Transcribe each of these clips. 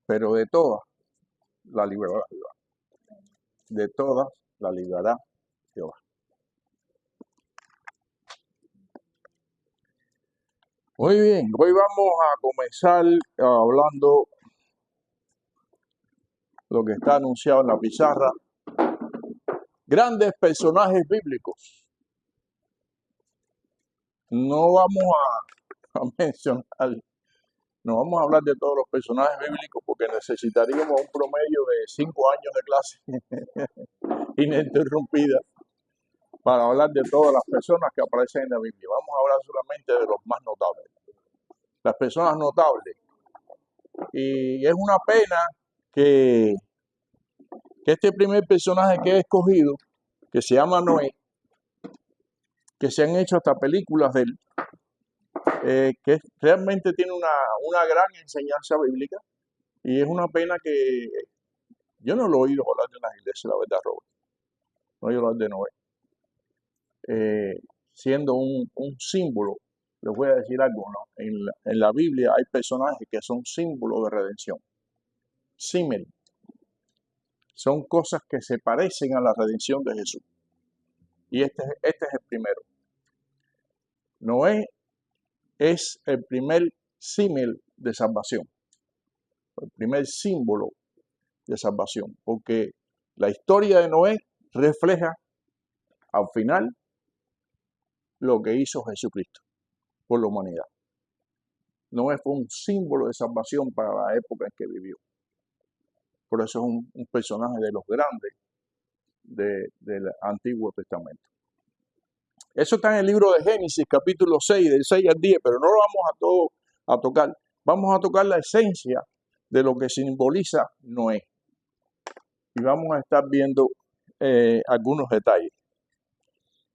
pero de todas la librará Jehová. De todas la librará Jehová. Muy bien, hoy vamos a comenzar hablando lo que está anunciado en la pizarra. Grandes personajes bíblicos. No vamos a mencionar, no vamos a hablar de todos los personajes bíblicos porque necesitaríamos un promedio de 5 años de clase ininterrumpida para hablar de todas las personas que aparecen en la Biblia. Vamos a hablar solamente de los más notables. Las personas notables. Y es una pena que este primer personaje que he escogido, que se llama Noé, que se han hecho hasta películas de él, que realmente tiene una gran enseñanza bíblica, y es una pena que yo no lo he oído hablar de las iglesias, la verdad, Robert. No he oído hablar de Noé. Siendo un símbolo, les voy a decir algo, ¿no? En la Biblia hay personajes que son símbolos de redención. Símil. Son cosas que se parecen a la redención de Jesús. Y este es el primero. Noé es el primer símil de salvación. El primer símbolo de salvación. Porque la historia de Noé refleja al final lo que hizo Jesucristo por la humanidad. Noé fue un símbolo de salvación para la época en que vivió. Por eso es un personaje de los grandes del Antiguo Testamento. Eso está en el libro de Génesis, capítulo 6, del 6 al 10, pero no lo vamos a tocar. Vamos a tocar la esencia de lo que simboliza Noé. Y vamos a estar viendo algunos detalles.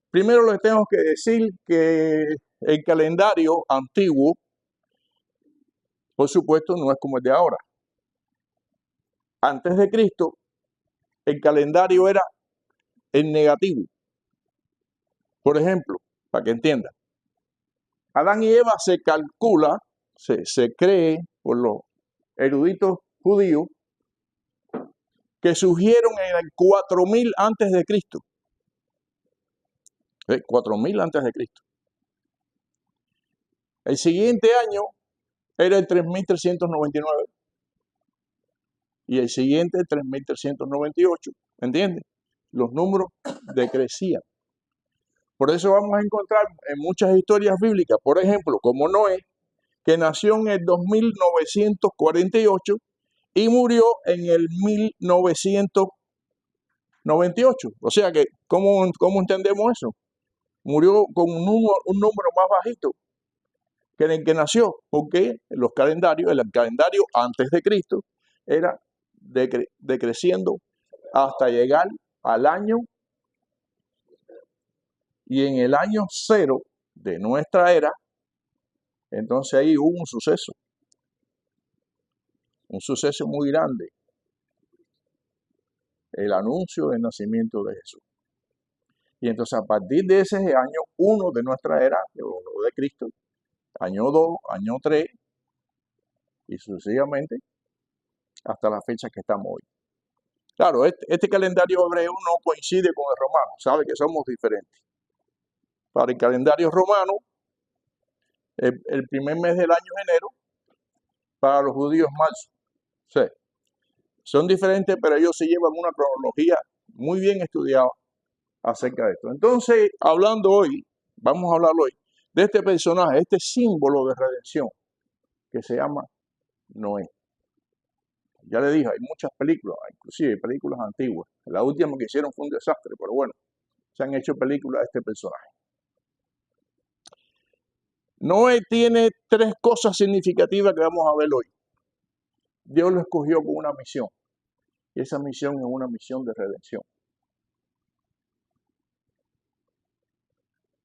Primero les tengo que decir que el calendario antiguo, por supuesto, no es como el de ahora. Antes de Cristo, el calendario era en negativo. Por ejemplo, para que entiendan, Adán y Eva se calcula, se cree por los eruditos judíos, que surgieron en el 4000 antes de Cristo. 4000 antes de Cristo. El siguiente año era el 3399 y el siguiente el 3398. ¿Entienden? Los números decrecían. Por eso vamos a encontrar en muchas historias bíblicas, por ejemplo, como Noé, que nació en el 2948 y murió en el 1998. O sea que, ¿cómo entendemos eso? Murió con un número más bajito que en el que nació, porque el calendario antes de Cristo era decreciendo hasta llegar al año, y en el año 0 de nuestra era, entonces ahí hubo un suceso muy grande, el anuncio del nacimiento de Jesús. Y entonces a partir de ese año 1 de nuestra era, o de Cristo, año 2, año 3, y sucesivamente hasta la fecha que estamos hoy. Claro, este calendario hebreo no coincide con el romano, sabe que somos diferentes. Para el calendario romano, el primer mes del año es enero, para los judíos marzo. Sí. Son diferentes, pero ellos sí llevan una cronología muy bien estudiada acerca de esto. Entonces, vamos a hablar hoy de este personaje, este símbolo de redención que se llama Noé. Ya le dije, hay muchas películas, inclusive películas antiguas. La última que hicieron fue un desastre, pero bueno, se han hecho películas de este personaje. Noé tiene 3 cosas significativas que vamos a ver hoy. Dios lo escogió con una misión, y esa misión es una misión de redención.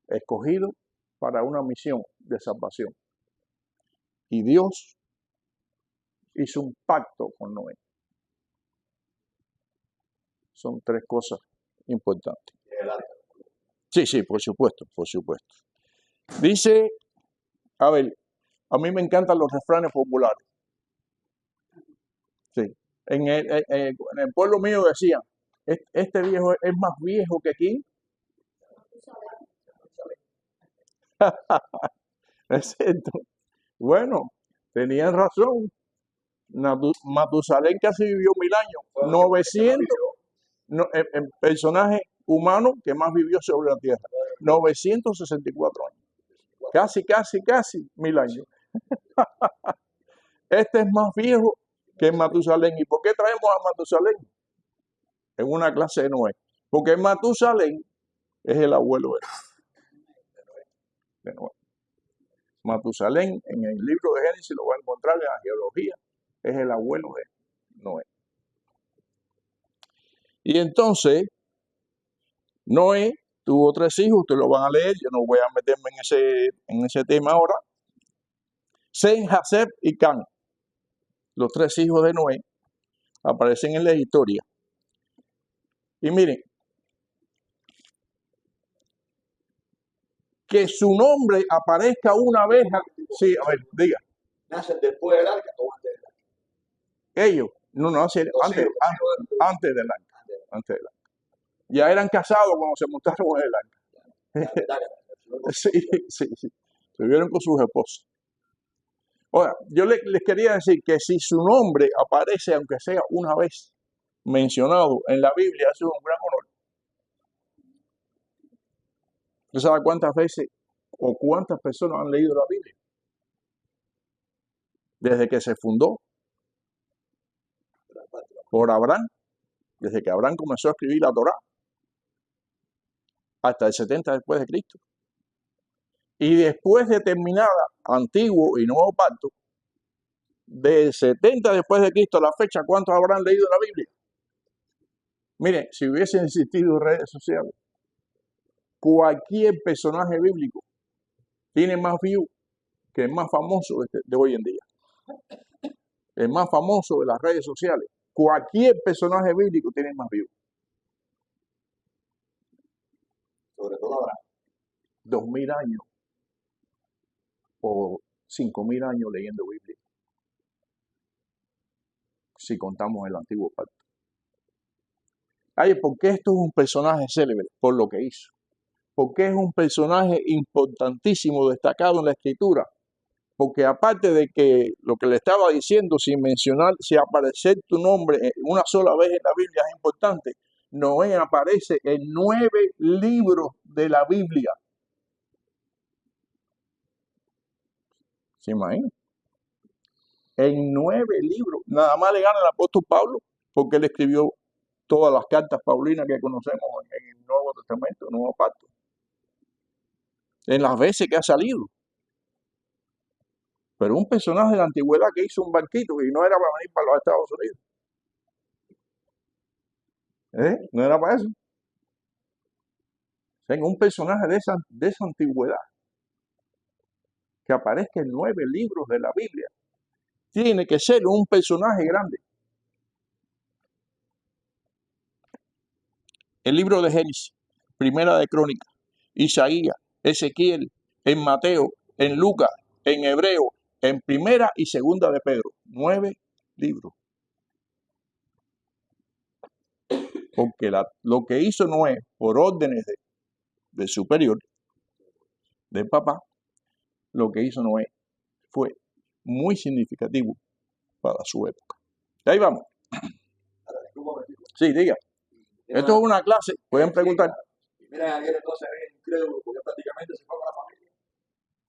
Escogido para una misión de salvación. Y Dios hizo un pacto con Noé. Son 3 cosas importantes. Sí, por supuesto. Dice, a ver, a mí me encantan los refranes populares. Sí. En el pueblo mío decían, este viejo es más viejo que aquí. Es cierto. Bueno, tenían razón. Matusalén casi vivió 1000 años. 900, el personaje humano que más vivió sobre la tierra. 964 años. Casi 1000 años. Este es más viejo que Matusalén. ¿Y por qué traemos a Matusalén en una clase de Noé? Porque Matusalén es el abuelo de Noé. Matusalén, en el libro de Génesis, lo va a encontrar en la geología, es el abuelo de Noé. Y entonces, Noé tuvo 3 hijos, ustedes lo van a leer, yo no voy a meterme en ese tema ahora. Sem, Jafet y Cam, los 3 hijos de Noé, aparecen en la historia. Y miren, que su nombre aparezca una vez. Sí, a ver, diga. ¿Nacen después del arca o antes del arca? Ellos, no, antes del arca. Antes del arca. Ya eran casados cuando se montaron en el arca. Sí. Se vieron con sus esposas. Ahora, yo les quería decir que si su nombre aparece, aunque sea una vez mencionado en la Biblia, eso es un gran honor. ¿Usted sabe cuántas veces o cuántas personas han leído la Biblia? Desde que se fundó por Abraham, desde que Abraham comenzó a escribir la Torá, hasta el 70 después de Cristo. Y después de terminada Antiguo y Nuevo Pacto, del 70 después de Cristo a la fecha, ¿cuántos habrán leído la Biblia? Miren, si hubiesen existido redes sociales, cualquier personaje bíblico tiene más views que el más famoso de hoy en día. El más famoso de las redes sociales. Cualquier personaje bíblico tiene más views. Sobre todo ahora. 2000 años o 5000 años leyendo Biblia. Si contamos el Antiguo Pacto. Ay, ¿por qué esto es un personaje célebre? Por lo que hizo. Porque es un personaje importantísimo, destacado en la Escritura. Porque aparte de que lo que le estaba diciendo, sin mencionar, si aparecer tu nombre una sola vez en la Biblia es importante, Noé aparece en 9 libros de la Biblia. ¿Se imagina? En 9 libros. Nada más le gana el apóstol Pablo, porque él escribió todas las cartas paulinas que conocemos en el Nuevo Testamento, el Nuevo Pacto. En las veces que ha salido. Pero un personaje de la antigüedad que hizo un barquito y no era para venir para los Estados Unidos. No era para eso. Tengo un personaje de esa antigüedad que aparezca en 9 libros de la Biblia. Tiene que ser un personaje grande. El libro de Génesis, Primera de Crónicas, Isaías, Ezequiel, en Mateo, en Lucas, en Hebreo, en Primera y Segunda de Pedro. 9 libros. Porque lo que hizo Noé por órdenes del superior, del papá, lo que hizo Noé fue muy significativo para su época. Y ahí vamos. Sí, diga. Esto es una clase, pueden preguntar. Mira, ayer entonces es incrédulo porque prácticamente se fue con la familia.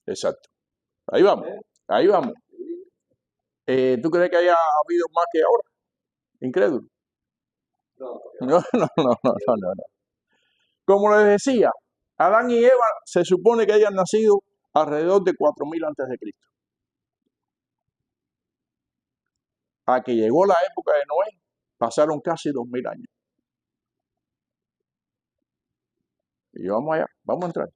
Exacto. Ahí vamos. ¿Tú crees que haya habido más que ahora? Incrédulo. No. Como les decía, Adán y Eva se supone que hayan nacido alrededor de 4000 antes de Cristo. A que llegó la época de Noé, pasaron casi 2000 años. Y vamos allá, vamos a entrar.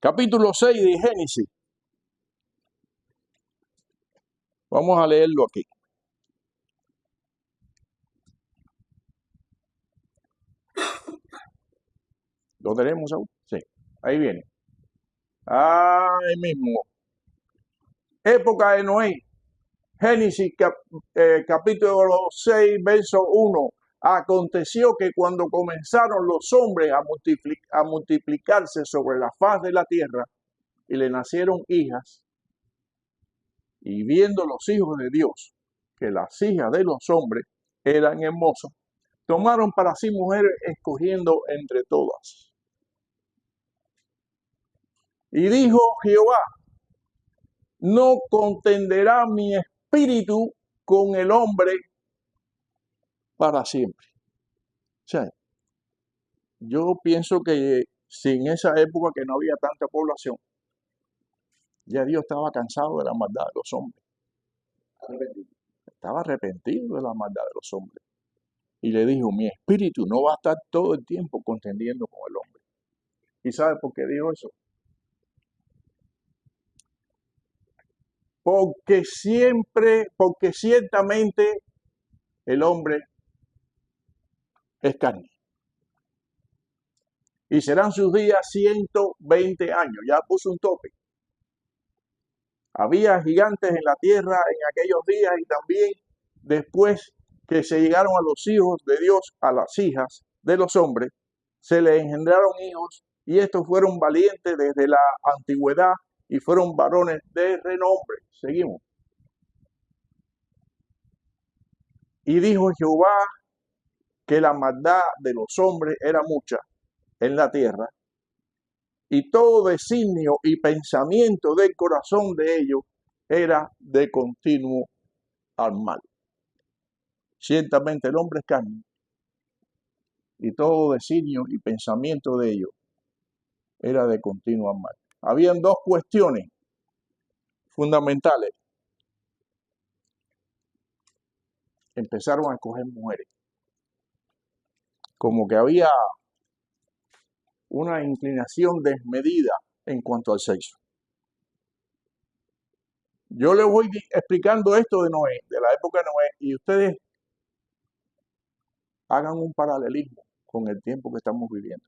Capítulo 6 de Génesis. Vamos a leerlo aquí. ¿Lo tenemos aún? Sí, ahí viene. Ahí mismo. Época de Noé. Génesis capítulo 6, verso 1. Aconteció que cuando comenzaron los hombres a multiplicarse sobre la faz de la tierra y le nacieron hijas, y viendo los hijos de Dios que las hijas de los hombres eran hermosas, tomaron para sí mujeres escogiendo entre todas. Y dijo Jehová, no contenderá mi espíritu con el hombre para siempre. O sea, yo pienso que si en esa época que no había tanta población, ya Dios estaba cansado de la maldad de los hombres. Estaba arrepentido de la maldad de los hombres. Y le dijo, mi espíritu no va a estar todo el tiempo contendiendo con el hombre. ¿Y sabe por qué dijo eso? Porque ciertamente el hombre es carne. Y serán sus días 120 años. Ya puso un tope. Había gigantes en la tierra en aquellos días y también después que se llegaron a los hijos de Dios, a las hijas de los hombres, se les engendraron hijos y estos fueron valientes desde la antigüedad y fueron varones de renombre. Seguimos. Y dijo Jehová que la maldad de los hombres era mucha en la tierra y todo designio y pensamiento del corazón de ellos era de continuo al mal. Ciertamente el hombre es carne y todo designio y pensamiento de ellos era de continuo al mal. Habían dos cuestiones fundamentales. Empezaron a escoger mujeres. Como que había una inclinación desmedida en cuanto al sexo. Yo les voy explicando esto de Noé, de la época de Noé, y ustedes hagan un paralelismo con el tiempo que estamos viviendo.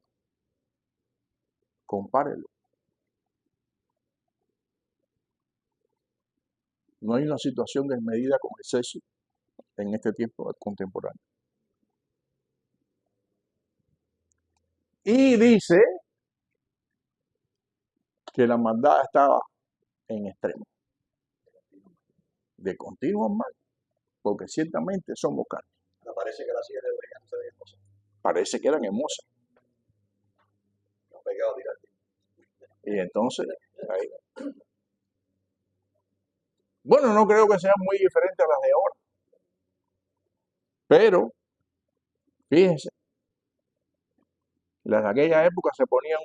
Compárenlo. No hay una situación desmedida con el sexo en este tiempo contemporáneo. Y dice que la maldad estaba en extremo. De continuo mal, porque ciertamente somos carne. Parece que las hijas de Abraham no se ven hermosas. Parece que eran hermosas. No pegado directo. Y entonces, ahí. Bueno, no creo que sean muy diferentes a las de ahora. Pero, fíjense, las de aquella época se ponían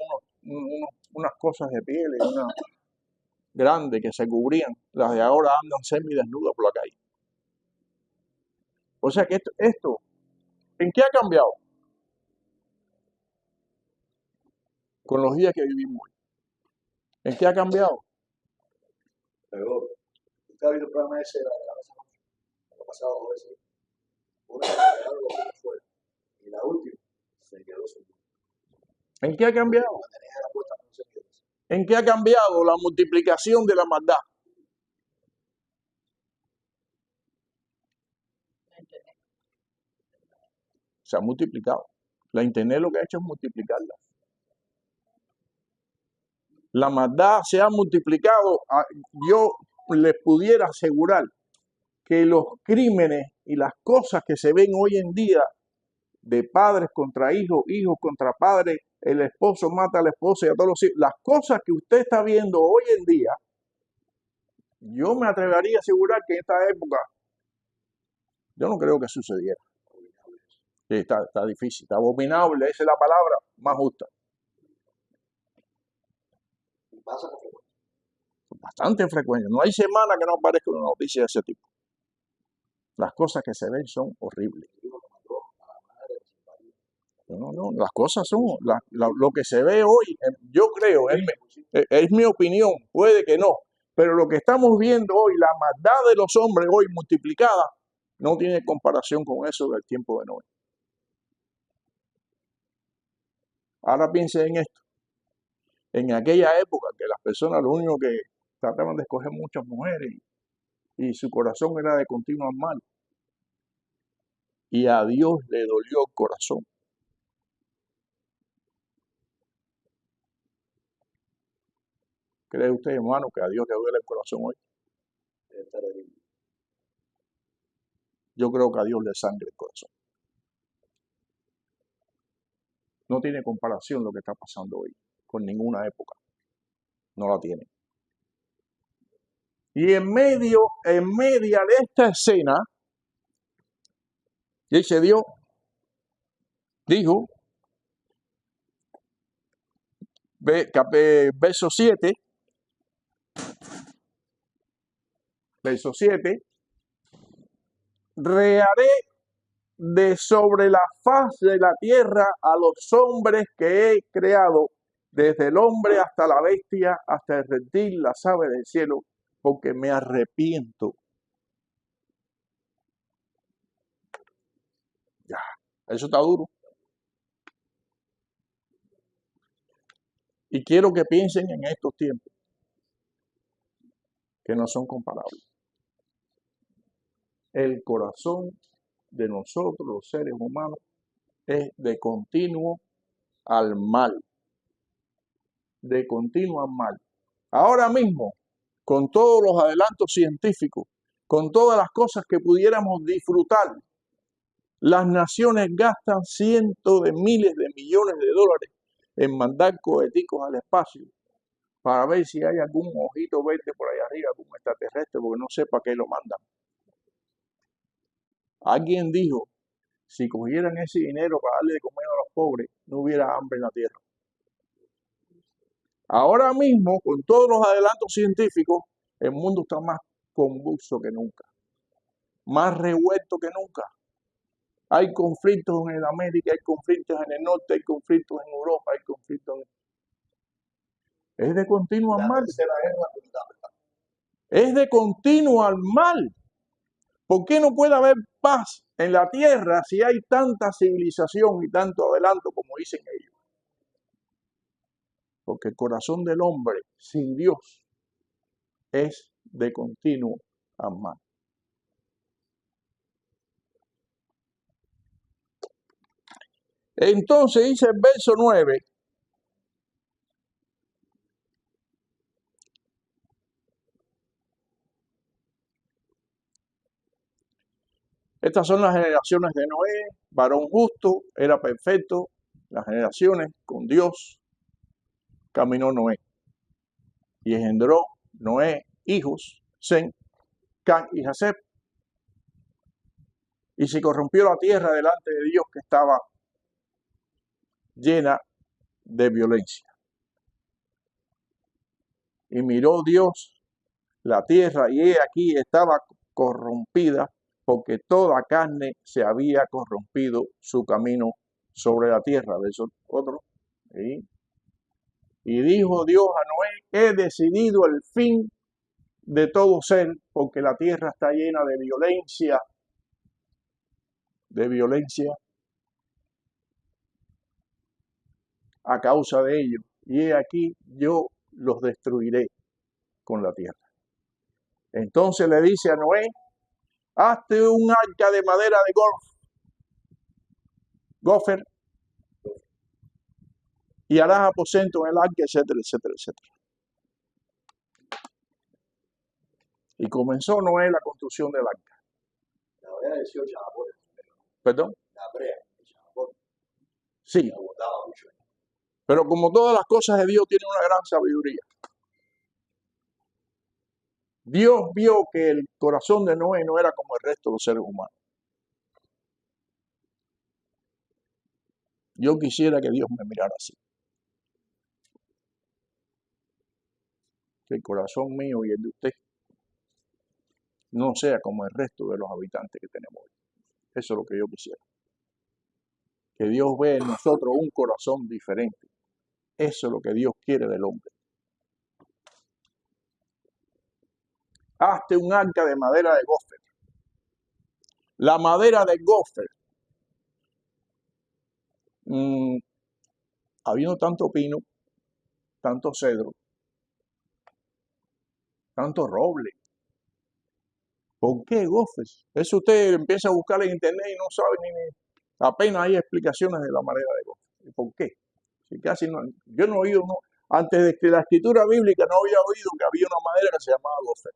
unas cosas de piel, unas grandes que se cubrían. Las de ahora andan semidesnudas por la calle. O sea que esto, ¿en qué ha cambiado? Con los días que vivimos hoy. ¿En qué ha cambiado? Pero, ¿usted ha visto el programa ese de la mesa? Lo pasado 2 veces. Una se quedó algo fuera. Y la última se quedó sin. ¿En qué ha cambiado? ¿En qué ha cambiado la multiplicación de la maldad? Se ha multiplicado. La internet lo que ha hecho es multiplicarla. La maldad se ha multiplicado. Yo les pudiera asegurar que los crímenes y las cosas que se ven hoy en día de padres contra hijos, hijos contra padres, el esposo mata a la esposa y a todos los hijos, las cosas que usted está viendo hoy en día, yo me atrevería a asegurar que en esta época yo no creo que sucediera. Sí, está difícil, está abominable, esa es la palabra más justa. Pasa con frecuencia. Bastante frecuente. No hay semana que no aparezca una noticia de ese tipo. Las cosas que se ven son horribles. No, las cosas son, lo que se ve hoy, yo creo, es mi opinión, puede que no, pero lo que estamos viendo hoy, la maldad de los hombres hoy multiplicada, no tiene comparación con eso del tiempo de Noé. Ahora piensen en esto. En aquella época que las personas lo único que trataban de escoger muchas mujeres y su corazón era de continuo mal. Y a Dios le dolió el corazón. ¿Cree usted, hermano, que a Dios le duele el corazón hoy? Debe estar ahí. Yo creo que a Dios le sangra el corazón. No tiene comparación lo que está pasando hoy con ninguna época. No la tiene. Y en media de esta escena, dice Dios, dijo, verso 7, reharé de sobre la faz de la tierra a los hombres que he creado, desde el hombre hasta la bestia, hasta el reptil, las aves del cielo, porque me arrepiento. Ya, eso está duro. Y quiero que piensen en estos tiempos, que no son comparables. El corazón de nosotros, los seres humanos, es de continuo al mal. De continuo al mal. Ahora mismo, con todos los adelantos científicos, con todas las cosas que pudiéramos disfrutar, las naciones gastan cientos de miles de millones de dólares en mandar coheticos al espacio para ver si hay algún ojito verde por ahí arriba, algún extraterrestre, porque no sé para qué lo mandan. Alguien dijo, si cogieran ese dinero para darle de comer a los pobres, no hubiera hambre en la tierra. Ahora mismo, con todos los adelantos científicos, el mundo está más convulso que nunca, más revuelto que nunca. Hay conflictos en América, hay conflictos en el norte, hay conflictos en Europa, hay conflictos en... Es de continuo al mal. Es de continuo al mal. ¿Por qué no puede haber paz en la tierra si hay tanta civilización y tanto adelanto como dicen ellos? Porque el corazón del hombre sin Dios es de continuo al mal. Entonces dice el verso 9, estas son las generaciones de Noé, varón justo, era perfecto, las generaciones con Dios caminó Noé. Y engendró Noé hijos, Sem, Cam y Jafet. Y se corrompió la tierra delante de Dios, que estaba llena de violencia. Y miró Dios la tierra, y he aquí estaba corrompida, porque toda carne se había corrompido su camino sobre la tierra. Verso otro. ¿Sí? Y dijo Dios a Noé, he decidido el fin de todo ser, porque la tierra está llena de violencia, a causa de ello. Y he aquí, yo los destruiré con la tierra. Entonces le dice a Noé, hazte un arca de madera de gofer, y harás aposento en el arca, etcétera, etcétera, etcétera. Y comenzó Noé la construcción del arca. La brea decía Chapapón. ¿Perdón? La brea, Chapapón. Sí. Pero como todas las cosas de Dios, tiene una gran sabiduría. Dios vio que el corazón de Noé no era como el resto de los seres humanos. Yo quisiera que Dios me mirara así. Que el corazón mío y el de usted no sea como el resto de los habitantes que tenemos hoy. Eso es lo que yo quisiera. Que Dios vea en nosotros un corazón diferente. Eso es lo que Dios quiere del hombre. Hazte un arca de madera de gofer. La madera de gofer. Habiendo tanto pino, tanto cedro, tanto roble, ¿Por qué gofres? Eso usted empieza a buscar en internet y no sabe apenas hay explicaciones de la madera de gofres. ¿Por qué? Si casi no, yo no he oído, no, antes de que la escritura bíblica no había oído que había una madera que se llamaba gofres.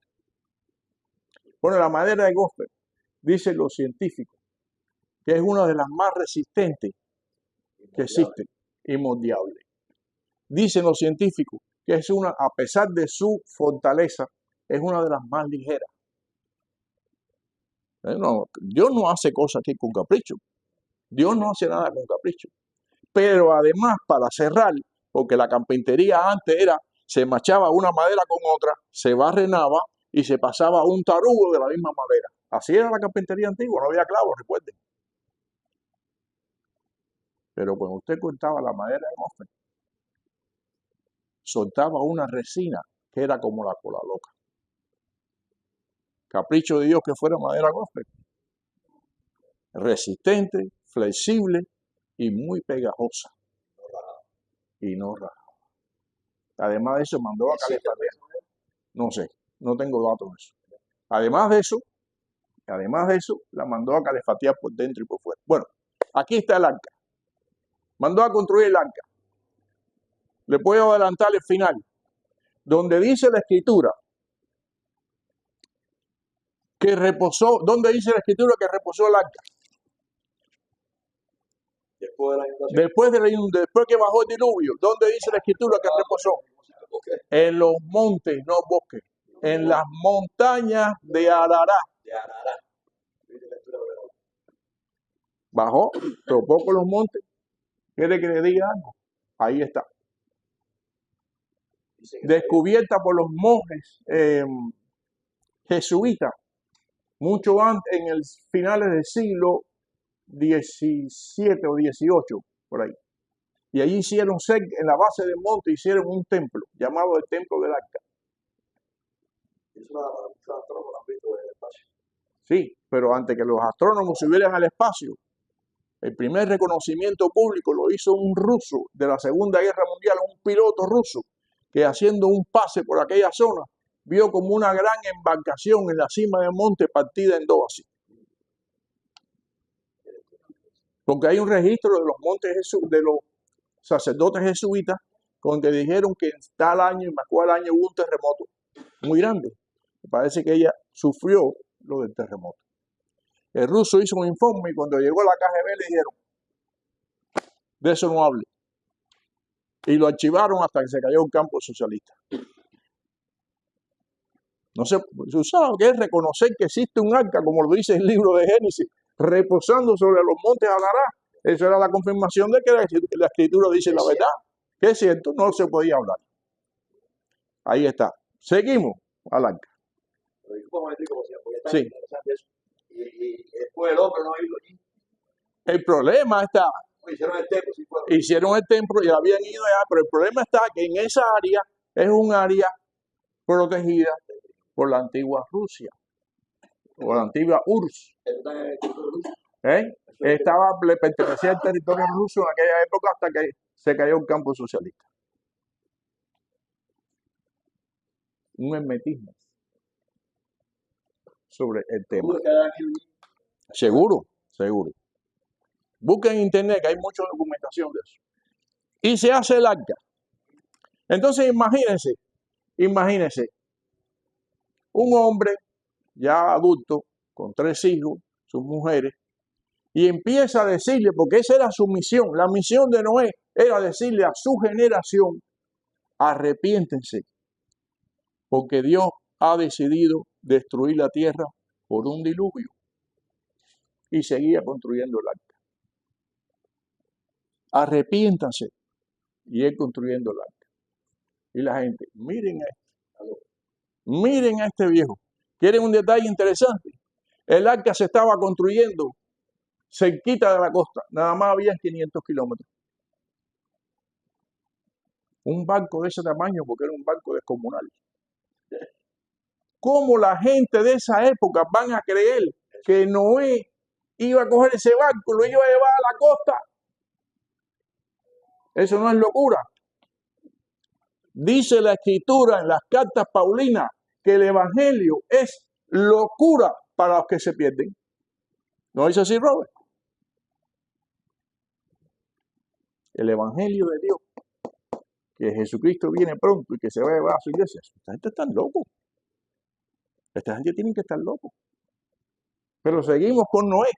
Bueno, la madera de gofres, dicen los científicos, que es una de las más resistentes que existen, inmoldeable. Dicen los científicos que es una, a pesar de su fortaleza, es una de las más ligeras. No, Dios no hace cosas aquí con capricho. Dios no hace nada con capricho. Pero además, para cerrar, porque la carpintería antes era, se machaba una madera con otra, se barrenaba y se pasaba un tarugo de la misma madera. Así era la carpintería antigua, no había clavos, recuerden. Pero cuando usted cortaba la madera de gofre, soltaba una resina que era como la cola loca. Capricho de Dios que fuera madera gofre. Resistente, flexible y muy pegajosa. Y no rajaba. Además de eso, mandó a calefatear. No sé, no tengo datos de eso. Además de eso, la mandó a calefatear por dentro y por fuera. Bueno, aquí está el arca. Mandó a construir el arca. Le puedo adelantar el final, donde dice la escritura que reposó, donde dice la escritura que reposó el arca. Después que bajó el diluvio, ¿dónde dice la escritura que reposó? En los montes, no bosques, en las montañas de Arará. Bajó, topó con los montes. ¿Quiere que le diga algo? Ahí está. Descubierta por los monjes jesuitas, mucho antes, en el finales del siglo XVII o XVIII, por ahí. Y allí hicieron, en la base del monte, hicieron un templo, llamado el Templo del Arca. Sí, pero antes que los astrónomos subieran al espacio, el primer reconocimiento público lo hizo un ruso de la Segunda Guerra Mundial, un piloto ruso, que haciendo un pase por aquella zona, vio como una gran embarcación en la cima del monte partida en dos así. Porque hay un registro de los montes de los sacerdotes jesuitas, con que dijeron que en tal año, y me acuerdo el año, hubo un terremoto muy grande. Me parece que ella sufrió lo del terremoto. El ruso hizo un informe y cuando llegó a la KGB le dijeron, de eso no hable. Y lo archivaron hasta que se cayó un campo socialista. No sé, se usaba que es reconocer que existe un arca, como lo dice el libro de Génesis, reposando sobre los montes Arará. Eso era la confirmación de que la escritura dice la verdad. Que es cierto, no se podía hablar. Ahí está. Seguimos al arca. Sí. Y después el hombre no ha ido allí. El problema está. Hicieron el templo y habían ido allá, pero el problema está que en esa área es un área protegida por la antigua Rusia, o la antigua URSS. Le pertenecía al territorio ruso en aquella época hasta que se cayó el campo socialista. Un hermetismo sobre el tema. Seguro. Busquen en internet que hay mucha documentación de eso. Y se hace el arca. Entonces imagínense, un hombre ya adulto, con 3 hijos, sus mujeres, y empieza a decirle, porque esa era su misión, la misión de Noé era decirle a su generación, arrepiéntense, porque Dios ha decidido destruir la tierra por un diluvio. Y seguía construyendo el arca. Arrepiéntanse. Y él construyendo el arca. Y la gente, miren a este viejo. ¿Quieren un detalle interesante? El arca se estaba construyendo cerquita de la costa. Nada más había 500 kilómetros. Un barco de ese tamaño, porque era un barco descomunal. ¿Cómo la gente de esa época van a creer que Noé iba a coger ese barco, lo iba a llevar a la costa? Eso no es locura. Dice la escritura en las cartas paulinas que el evangelio es locura para los que se pierden. ¿No dice así, Robert? El evangelio de Dios, que Jesucristo viene pronto y que se va a llevar a su iglesia. Esta gente está loco. Esta gente tiene que estar loco. Pero seguimos con Noé.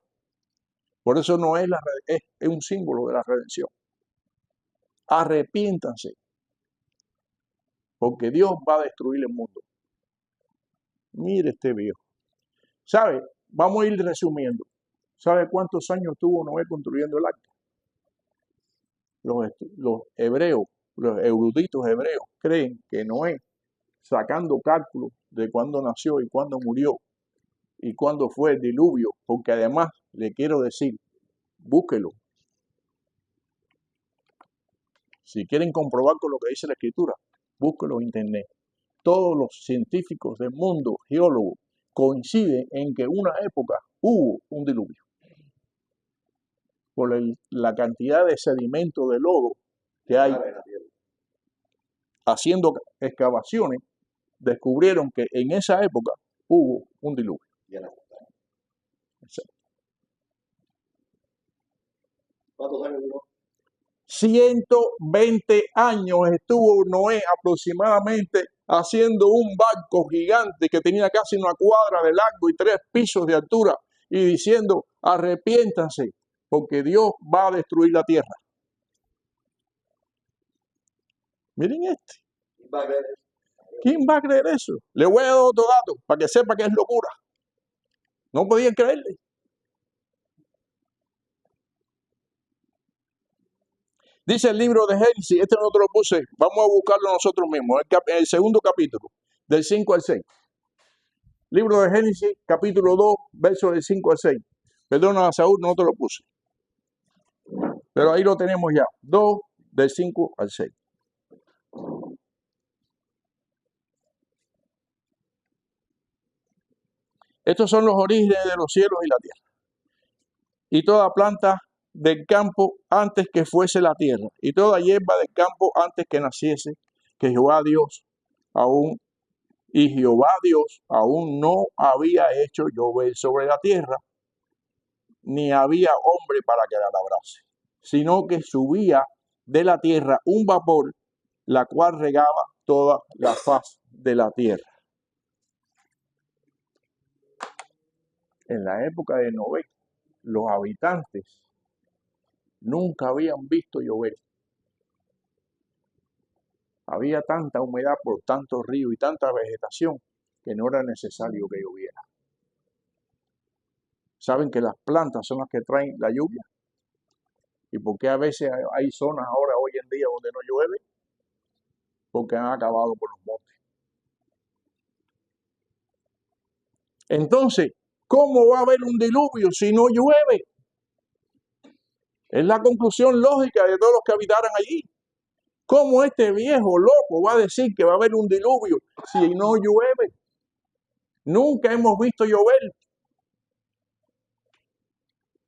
Por eso Noé es un símbolo de la redención. Arrepiéntanse, porque Dios va a destruir el mundo. Mire este viejo. ¿Sabe? Vamos a ir resumiendo. ¿Sabe cuántos años tuvo Noé construyendo el arca? Los hebreos, los eruditos hebreos, creen que Noé, sacando cálculos de cuándo nació y cuándo murió y cuándo fue el diluvio, porque además le quiero decir, búsquelo. Si quieren comprobar con lo que dice la Escritura, búsquelo en internet. Todos los científicos del mundo, geólogos, coinciden en que en una época hubo un diluvio. Por la cantidad de sedimento de lodo que hay haciendo excavaciones, descubrieron que en esa época hubo un diluvio. ¿Cuántos años duró? 120 años estuvo Noé aproximadamente haciendo un barco gigante que tenía casi una cuadra de largo y 3 pisos de altura y diciendo, arrepiéntanse porque Dios va a destruir la tierra. Miren este. ¿Quién va a creer eso? Le voy a dar otro dato para que sepa que es locura. No podían creerle. Dice el libro de Génesis, este no te lo puse, vamos a buscarlo nosotros mismos, el segundo capítulo, del 5 al 6. Libro de Génesis, capítulo 2, versos del 5 al 6. Perdona, Saúl, no te lo puse. Pero ahí lo tenemos ya, 2, del 5 al 6. Estos son los orígenes de los cielos y la tierra. Y toda planta del campo antes que fuese la tierra, y toda hierba del campo antes que naciese, que Jehová Dios aún, y Jehová Dios aún no había hecho llover sobre la tierra, ni había hombre para que la labrase, sino que subía de la tierra un vapor, la cual regaba toda la faz de la tierra. En la época de Noé, los habitantes nunca habían visto llover. Había tanta humedad por tantos ríos y tanta vegetación que no era necesario que lloviera. ¿Saben que las plantas son las que traen la lluvia? ¿Y por qué a veces hay zonas ahora, hoy en día, donde no llueve? Porque han acabado por los montes. Entonces, ¿cómo va a haber un diluvio si no llueve? Es la conclusión lógica de todos los que habitaran allí. ¿Cómo este viejo loco va a decir que va a haber un diluvio si no llueve? Nunca hemos visto llover.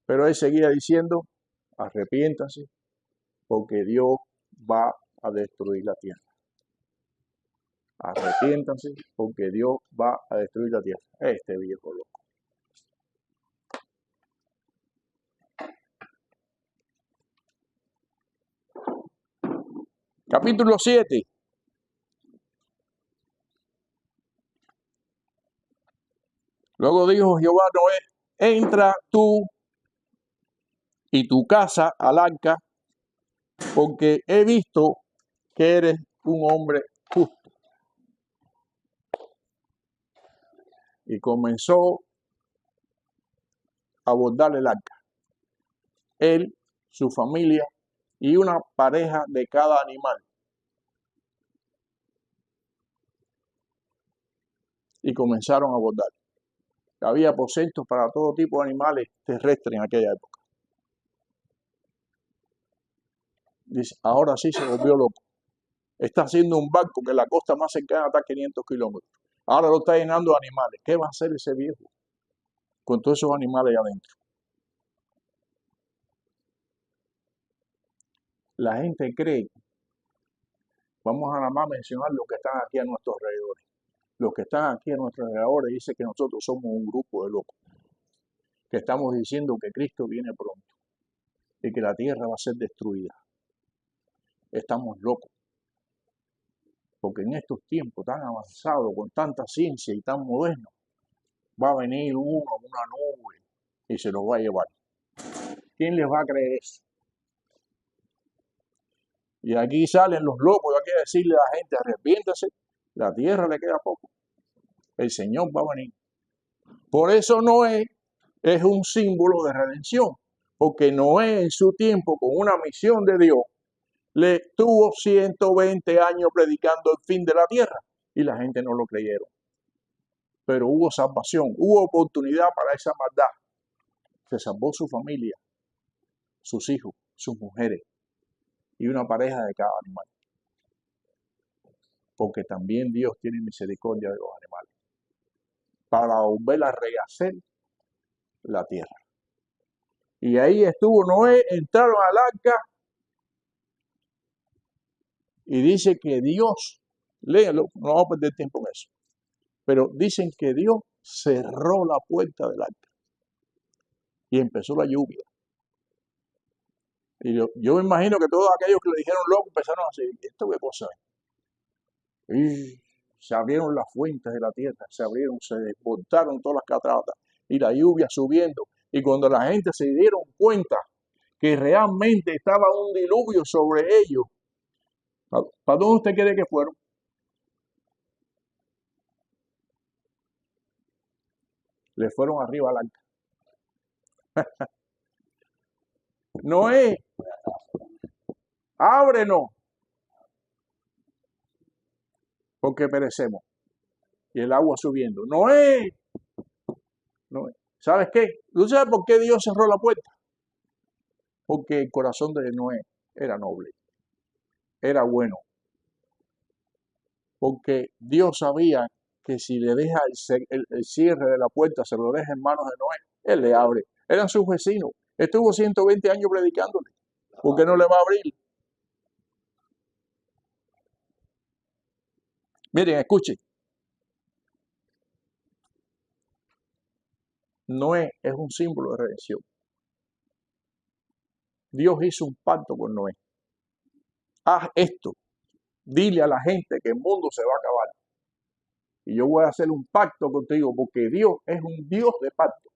Pero él seguía diciendo, arrepiéntanse, porque Dios va a destruir la tierra. Arrepiéntanse, porque Dios va a destruir la tierra. Este viejo loco. Capítulo 7. Luego dijo Jehová a Noé, entra tú y tu casa al arca, porque he visto que eres un hombre justo. Y comenzó a bordar el arca. Él, su familia y una pareja de cada animal. Y comenzaron a bordar. Había aposentos para todo tipo de animales terrestres en aquella época. Dice, ahora sí se volvió loco. Está haciendo un barco que la costa más cercana está a 500 kilómetros. Ahora lo está llenando de animales. ¿Qué va a hacer ese viejo con todos esos animales allá adentro? La gente cree, vamos a nada más mencionar los que están aquí a nuestros alrededores. los que están aquí a nuestro alrededor dicen que nosotros somos un grupo de locos, que estamos diciendo que Cristo viene pronto y que la tierra va a ser destruida. Estamos locos, porque en estos tiempos tan avanzados, con tanta ciencia y tan modernos, va a venir uno, una nube, y se los va a llevar. ¿Quién les va a creer eso? Y aquí salen los locos, hay que decirle a la gente, arrepiéntase, la tierra le queda poco, el Señor va a venir. Por eso Noé es un símbolo de redención, porque Noé en su tiempo, con una misión de Dios, le tuvo 120 años predicando el fin de la tierra, y la gente no lo creyeron. Pero hubo salvación, hubo oportunidad para esa maldad. Se salvó su familia, sus hijos, sus mujeres, y una pareja de cada animal. Porque también Dios tiene misericordia de los animales, para volver a rehacer la tierra. Y ahí estuvo Noé, entraron al arca, y dice que Dios, léalo, no vamos a perder tiempo en eso, pero dicen que Dios cerró la puerta del arca, y empezó la lluvia. Y yo me imagino que todos aquellos que le dijeron loco empezaron a decir, ¿esto qué cosa es? Y se abrieron las fuentes de la tierra, se desbordaron todas las cataratas, y la lluvia subiendo. Y cuando la gente se dieron cuenta que realmente estaba un diluvio sobre ellos, ¿para dónde usted cree que fueron? Le fueron arriba al arca. Noé, ábrenos, porque perecemos. Y el agua subiendo. Noé, Noé. ¿Sabes qué? ¿Tú sabes por qué Dios cerró la puerta? Porque el corazón de Noé era noble, era bueno. Porque Dios sabía que si le deja el cierre de la puerta, se lo deja en manos de Noé, él le abre. Eran sus vecinos. Estuvo 120 años predicándole. ¿Por qué no le va a abrir? Miren, escuchen. Noé es un símbolo de redención. Dios hizo un pacto con Noé. Haz esto. Dile a la gente que el mundo se va a acabar. Y yo voy a hacer un pacto contigo, porque Dios es un Dios de pacto.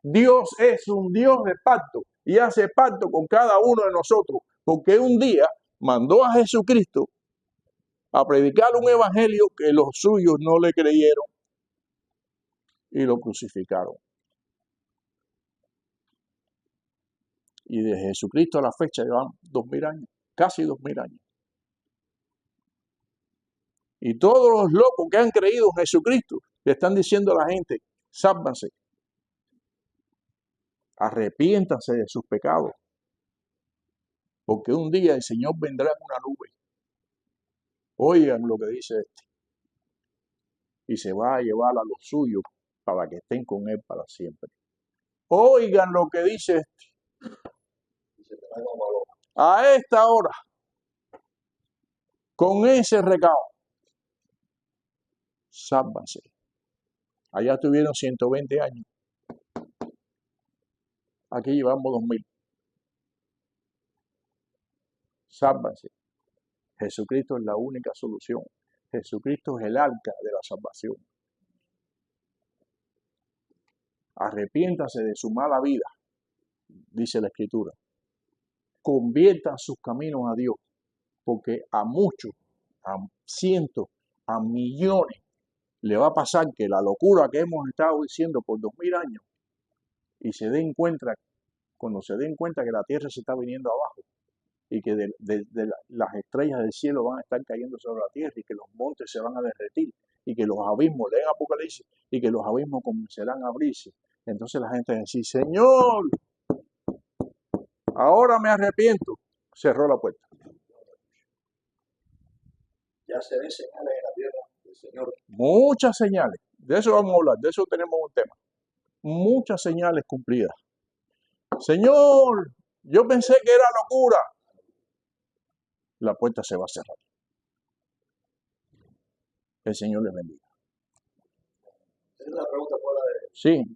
Dios es un Dios de pacto y hace pacto con cada uno de nosotros, porque un día mandó a Jesucristo a predicar un evangelio que los suyos no le creyeron y lo crucificaron. Y de Jesucristo a la fecha llevan 2000 años, casi 2000 años. Y todos los locos que han creído en Jesucristo le están diciendo a la gente, sálvanse, arrepiéntanse de sus pecados, porque un día el Señor vendrá en una nube. Oigan lo que dice este. Y se va a llevar a los suyos para que estén con Él para siempre. Oigan lo que dice este. A esta hora, con ese recado, sálvanse. Allá tuvieron 120 años. Aquí llevamos 2000. Sálvanse. Jesucristo es la única solución. Jesucristo es el arca de la salvación. Arrepiéntase de su mala vida, dice la Escritura. Conviertan sus caminos a Dios, porque a muchos, a cientos, a millones, le va a pasar que la locura que hemos estado diciendo por 2000 años, y cuando se den cuenta que la tierra se está viniendo abajo, y que las estrellas del cielo van a estar cayendo sobre la tierra, y que los montes se van a derretir, y que los abismos, leen Apocalipsis, y que los abismos comenzarán a abrirse. Entonces la gente va a decir, Señor, ahora me arrepiento. Cerró la puerta. Ya se ven señales en la tierra del Señor. Muchas señales. De eso vamos a hablar, de eso tenemos un tema. Muchas señales cumplidas. Señor, yo pensé que era locura. La puerta se va a cerrar. El Señor les bendiga. Esa es la pregunta fuera de... Sí.